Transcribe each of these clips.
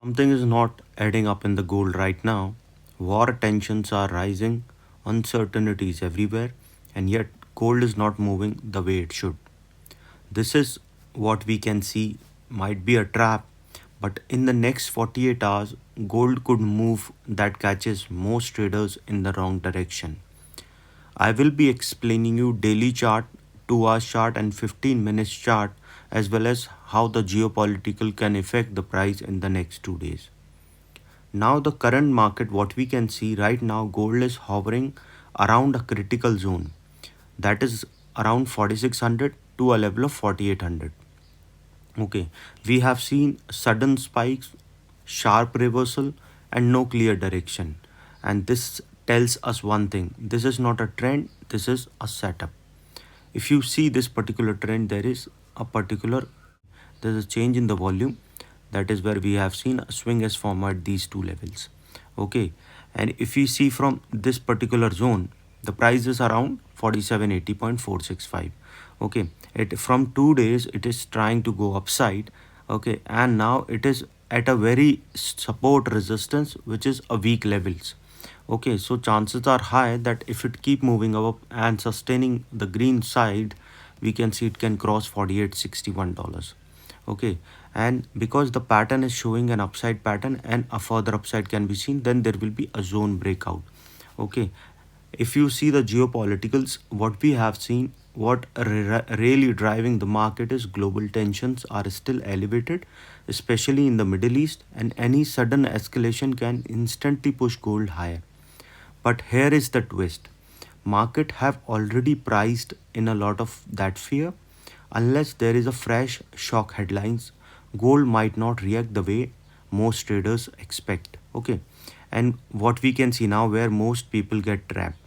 Something is not adding up in the gold right now. War tensions are rising, uncertainties everywhere, and yet gold is not moving the way it should. This is what we can see might be a trap, but in the next 48 hours, gold could move that catches most traders in the wrong direction. I will be explaining you daily chart, 2 hour chart and 15 minutes chart as well as how the geopolitical can affect the price in the next 2 days. Now the current market what we can see right now gold is hovering around a critical zone that is around 4600 to a level of 4800. Okay, we have seen sudden spikes, sharp reversal, and no clear direction. And this tells us one thing, this is not a trend, this is a setup. If you see this particular trend, there's a change in the volume. That is where we have seen a swing as formed at these two levels. Okay, and if we see from this particular zone, the price is around 4780.465. Okay, it from 2 days it is trying to go upside. Okay, and now it is at a very support resistance which is a weak levels. Okay, so chances are high that if it keep moving up and sustaining the green side, we can see it can cross $48.61. Okay, and because the pattern is showing an upside pattern and a further upside can be seen, then there will be a zone breakout. Okay, if you see the geopoliticals, what we have seen, what really driving the market is global tensions are still elevated, especially in the Middle East, and any sudden escalation can instantly push gold higher. But here is the twist. Market have already priced in a lot of that fear. Unless there is a fresh shock headlines, gold might not react the way most traders expect. Okay. And what we can see now where most people get trapped.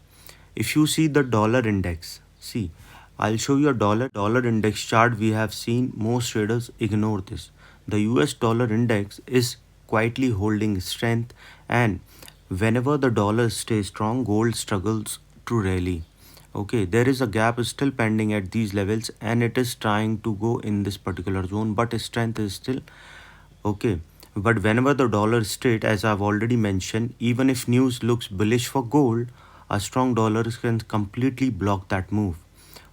If you see the dollar index, see, I'll show you a dollar index chart. We have seen most traders ignore this. The US dollar index is quietly holding strength, and whenever the dollar stays strong, gold struggles to rally. Okay, there is a gap still pending at these levels and it is trying to go in this particular zone, but strength is still okay. But whenever the dollar is straight, as I've already mentioned, even if news looks bullish for gold, a strong dollar can completely block that move.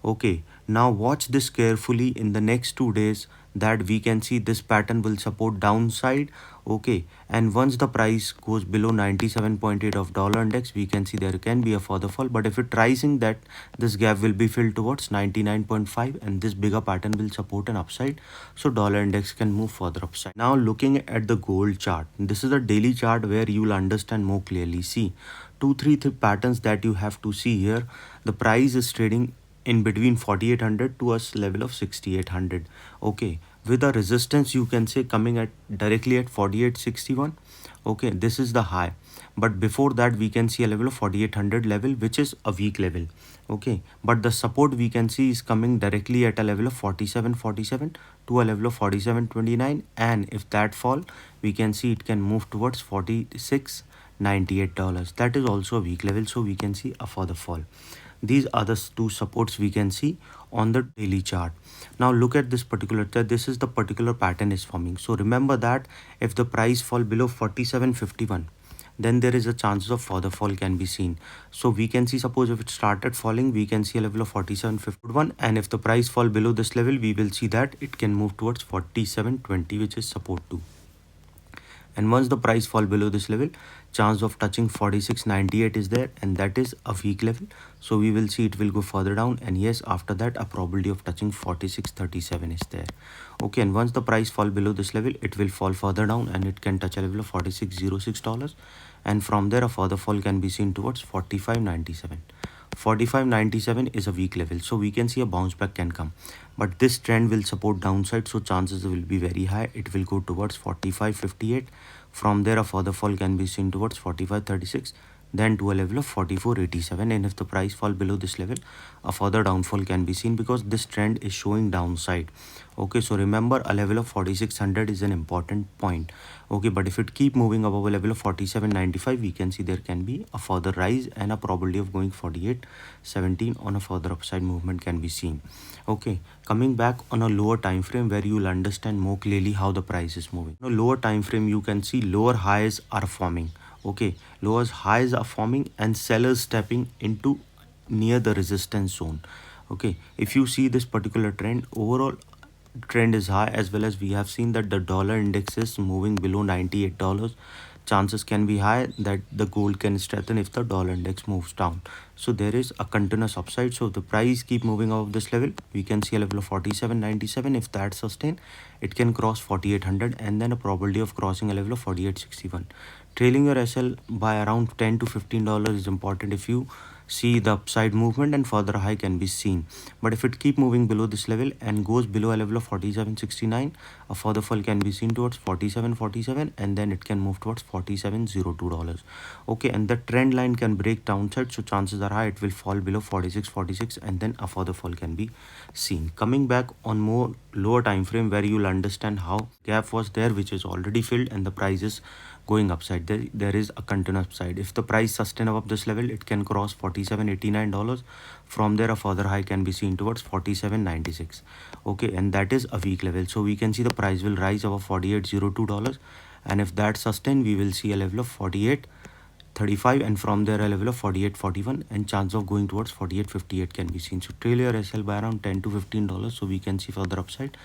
Okay, now watch this carefully in the next 2 days that we can see this pattern will support downside. Okay, and once the price goes below 97.8 of dollar index, we can see there can be a further fall. But if it rising, that this gap will be filled towards 99.5 and this bigger pattern will support an upside. So dollar index can move further upside. Now looking at the gold chart, this is a daily chart where you will understand more clearly. See, two, three patterns that you have to see here. The price is trading in between 4800 to a level of 6800. Okay, with a resistance you can say coming at directly at 4861. Okay, this is the high, but before that we can see a level of 4800 level which is a weak level. Okay, but the support we can see is coming directly at a level of 4747 to a level of 4729, and if that fall we can see it can move towards $46.98. That is also a weak level, so we can see a further fall. These are the two supports we can see on the daily chart. Now look at this particular chart. This is the particular pattern is forming. So remember that if the price fall below 47.51, then there is a chance of further fall can be seen. So we can see, suppose if it started falling, we can see a level of 47.51, and if the price fall below this level, we will see that it can move towards 47.20, which is support 2. And once the price fall below this level, chance of touching 46.98 is there, and that is a weak level. So we will see it will go further down, and yes, after that a probability of touching 46.37 is there. Okay, and once the price fall below this level, it will fall further down and it can touch a level of $46.06, and from there a further fall can be seen towards 45.97. 45.97 is a weak level, so we can see a bounce back can come, but this trend will support downside, so chances will be very high it will go towards 45.58. From there a further fall can be seen towards 45.36. then to a level of 44.87, and if the price fall below this level, a further downfall can be seen because this trend is showing downside. Okay, so remember, a level of 4600 is an important point. Okay, but if it keep moving above a level of 47.95, we can see there can be a further rise and a probability of going 48.17 on a further upside movement can be seen. Okay, coming back on a lower time frame where you will understand more clearly how the price is moving. On a lower time frame, you can see lower highs are forming. Okay, lower highs are forming and sellers stepping into near the resistance zone. Okay, if you see this particular trend, overall trend is high, as well as we have seen that the dollar index is moving below $98. Chances can be high that the gold can strengthen if the dollar index moves down. So there is a continuous upside. So the price keep moving above this level, we can see a level of 47.97. If that sustain, it can cross 4800 and then a probability of crossing a level of 48.61. Trailing your SL by around $10 to $15 is important if you see the upside movement and further high can be seen. But if it keep moving below this level and goes below a level of 47.69, a further fall can be seen towards 47.47 and then it can move towards $47.02. Okay, and the trend line can break downside, so chances are high it will fall below 46.46 and then a further fall can be seen. Coming back on more lower time frame where you'll understand how gap was there which is already filled and the price is going upside. There is a continuous upside. If the price sustain above this level, it can cross $47.89. From there, a further high can be seen towards $47.96. Okay, and that is a weak level. So we can see the price will rise above $48.02, and if that sustain, we will see a level of 48.35, and from there a level of 48.41, and chance of going towards 48.58 can be seen. So trail your SL by around $10 to $15, so we can see further upside.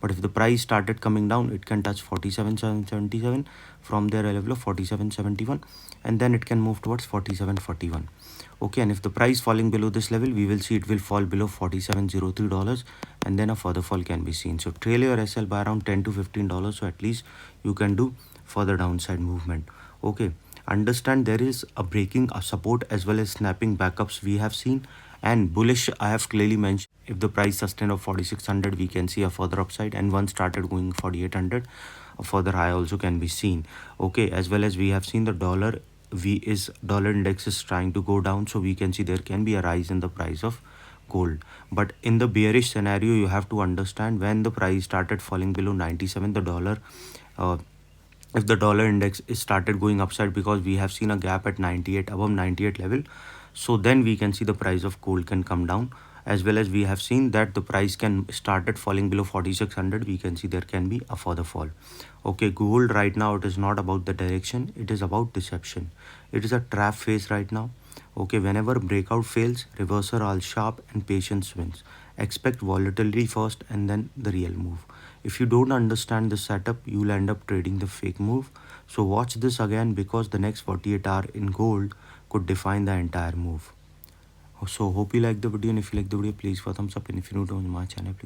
But if the price started coming down, it can touch 47.77. From there a level of 47.71, and then it can move towards 47.41. Okay, and if the price falling below this level, we will see it will fall below $47.03, and then a further fall can be seen. So trail your SL by around $10 to $15, so at least you can do further downside movement. Okay, understand there is a breaking a support as well as snapping backups we have seen, and bullish I have clearly mentioned. If the price sustain of 4600, we can see a further upside, and once started going 4800, a further high also can be seen. Okay, as well as we have seen the dollar index is trying to go down, so we can see there can be a rise in the price of gold. But in the bearish scenario, you have to understand when the price started falling below 97, the dollar uh, if the dollar index is started going upside, because we have seen a gap at 98, above 98 level, so then we can see the price of gold can come down, as well as we have seen that the price can started falling below 4600, we can see there can be a further fall. Okay, gold right now, it is not about the direction, it is about deception. It is a trap phase right now. Okay, whenever breakout fails, reversal all sharp and patience wins. Expect volatility first and then the real move. If you don't understand the setup, you'll end up trading the fake move. So watch this again, because the next 48 hour in gold could define the entire move. So hope you like the video, and if you like the video, please for thumbs up, and if you're new to my channel, please